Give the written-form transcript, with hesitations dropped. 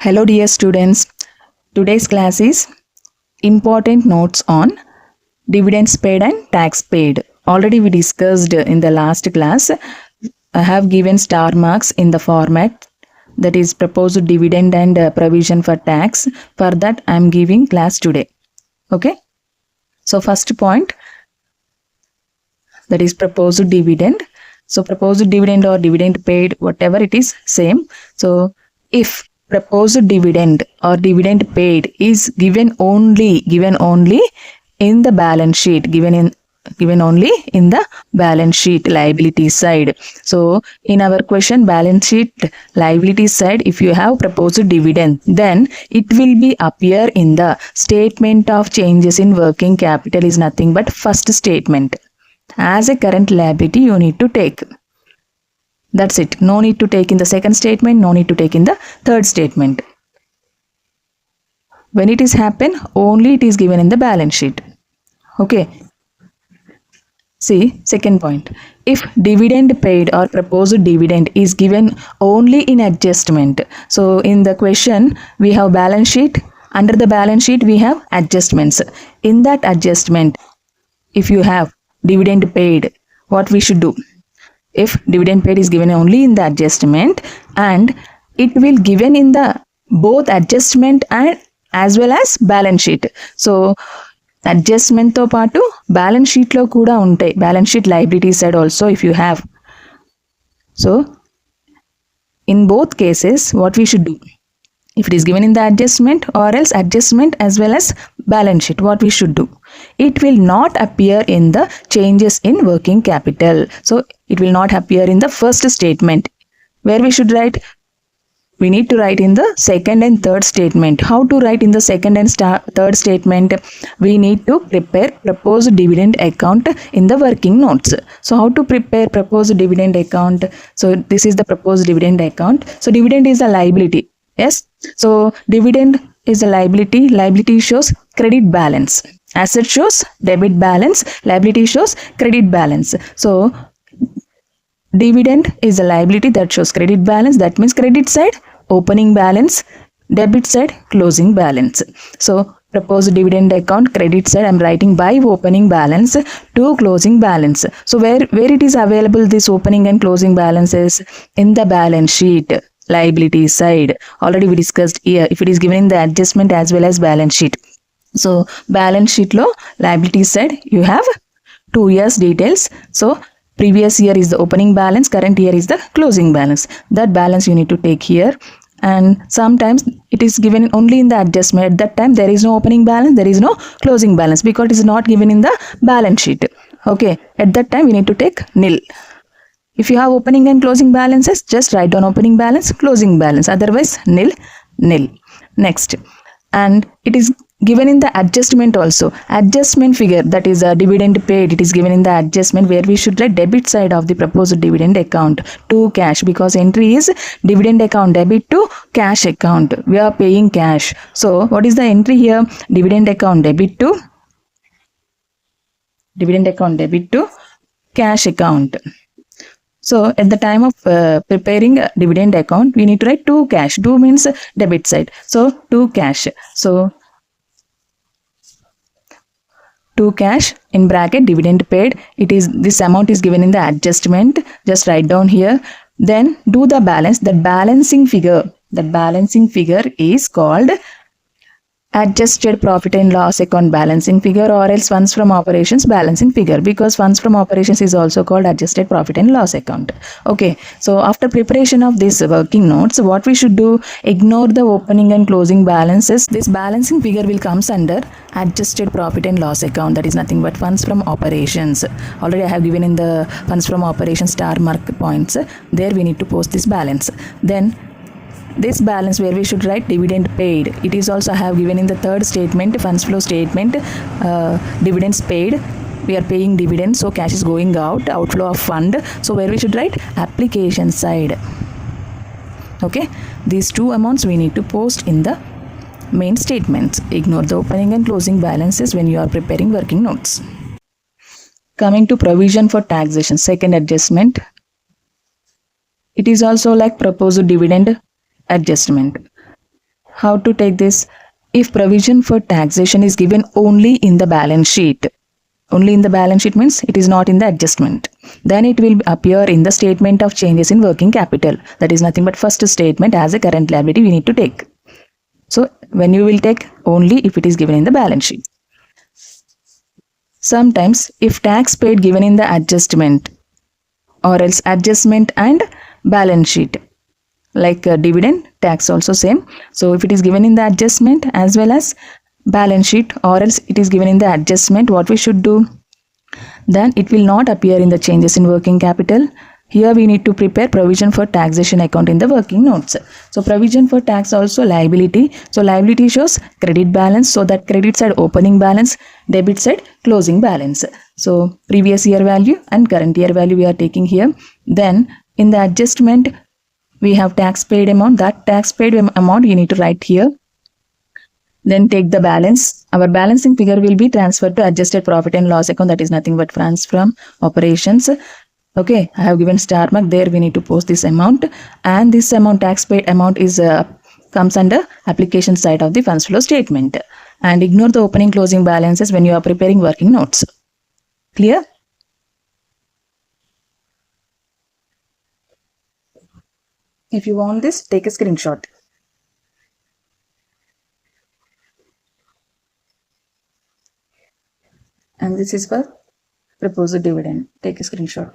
Hello dear students, today's class is important notes on dividends paid and tax paid. Already we discussed in the last class. I have given star marks in the format that is proposed dividend and provision for tax. For that I am giving class today. Okay. So first point, that is proposed dividend. So proposed dividend or dividend paid, whatever it is, same. So if proposed dividend or dividend paid is given only in the balance sheet, given only in the balance sheet liability side. So in our question balance sheet liability side, if you have proposed dividend, then it will be appear in the statement of changes in working capital is nothing but first statement. As a current liability you need to take. That's it. No need to take in the second statement, no need to take in the third statement. When it is happen, only it is given in the balance sheet. Okay. See, second point. If dividend paid or proposed dividend is given only in adjustment. So in the question, we have balance sheet. Under the balance sheet, we have adjustments. In that adjustment, if you have dividend paid, what we should do? If dividend paid is given only in the adjustment, and it will given in the both adjustment and as well as balance sheet. So adjustment తో పాటు balance sheet లో కూడా ఉంటాయి. Balance sheet liability side also if you have. So in both cases what we should do? If it is given in the adjustment or else adjustment as well as balance sheet, what we should do? It will not appear in the changes in working capital. So it will not appear in the first statement. Where we should write? We need to write in the second and third statement. How to write in the second and third statement? We need to prepare proposed dividend account in the working notes. So how to prepare proposed dividend account? So this is the proposed dividend account. So dividend is a liability. Yes. So dividend is a liability. Liability shows credit balance. Asset shows debit balance. Liability shows credit balance. So dividend is a liability that shows credit balance. That means credit side opening balance, debit side closing balance. So proposed dividend account credit side I am writing by opening balance to closing balance. So where it is available, this opening and closing balances? In the balance sheet liability side. Already we discussed here, if it is given in the adjustment as well as balance sheet. So balance sheet lo liability side you have 2 years details. So previous year is the opening balance, current year is the closing balance. That balance you need to take here. And sometimes it is given only in the adjustment. At that time there is no opening balance, there is no closing balance because it is not given in the balance sheet. Okay, at that time we need to take nil. If you have opening and closing balances, just write down opening balance, closing balance. Otherwise, nil. Next. And it is given in the adjustment also. Adjustment figure, that is a dividend paid. It is given in the adjustment where we should write debit side of the proposed dividend account to cash, because entry is dividend account debit to cash account. We are paying cash. So what is the entry here? Dividend account debit to cash account. So at the time of preparing a dividend account, we need to write to cash. To means debit side. So to cash. So to cash in bracket dividend paid. It is this amount is given in the adjustment. Just write down here. Then do the balance. That balancing figure is called adjusted profit and loss account balancing figure, or else funds from operations balancing figure, because funds from operations is also called adjusted profit and loss account. Okay, so after preparation of these working notes, what we should do? Ignore the opening and closing balances. This balancing figure will comes under adjusted profit and loss account. That is nothing but funds from operations. Already I have given in the funds from operations star mark points. There we need to post this balance. Then this balance where we should write dividend paid. It is also I have given in the third statement, funds flow statement, dividends paid. We are paying dividends, so cash is going out, outflow of fund. So where we should write application side. Okay, these two amounts we need to post in the main statements. Ignore the opening and closing balances when you are preparing working notes. Coming to provision for taxation, second adjustment. It is also like proposed dividend adjustment. how to take this? If provision for taxation is given only in the balance sheet, only in the balance sheet means it is not in the adjustment, then it will appear in the statement of changes in working capital. That is nothing but first statement as a current liability we need to take. So when you will take only if it is given in the balance sheet. Sometimes if tax paid given in the adjustment or else adjustment and balance sheet, like dividend tax also same. So if it is given in the adjustment as well as balance sheet, or else it is given in the adjustment, what we should do? Then it will not appear in the changes in working capital. Here we need to prepare provision for taxation account in the working notes. So provision for tax also liability. So liability shows credit balance. So that credit side opening balance, debit side closing balance. So previous year value and current year value we are taking here. Then in the adjustment we have tax paid amount. That tax paid amount you need to write here. Then take the balance. Our balancing figure will be transferred to adjusted profit and loss account. That is nothing but funds from operations. Okay, I have given star mark there. We need to post this amount, and this amount, tax paid amount, is comes under application side of the funds flow statement. And ignore the opening closing balances when you are preparing working notes. Clear? If you want this, take a screenshot. And this is for proposed dividend. Take a screenshot.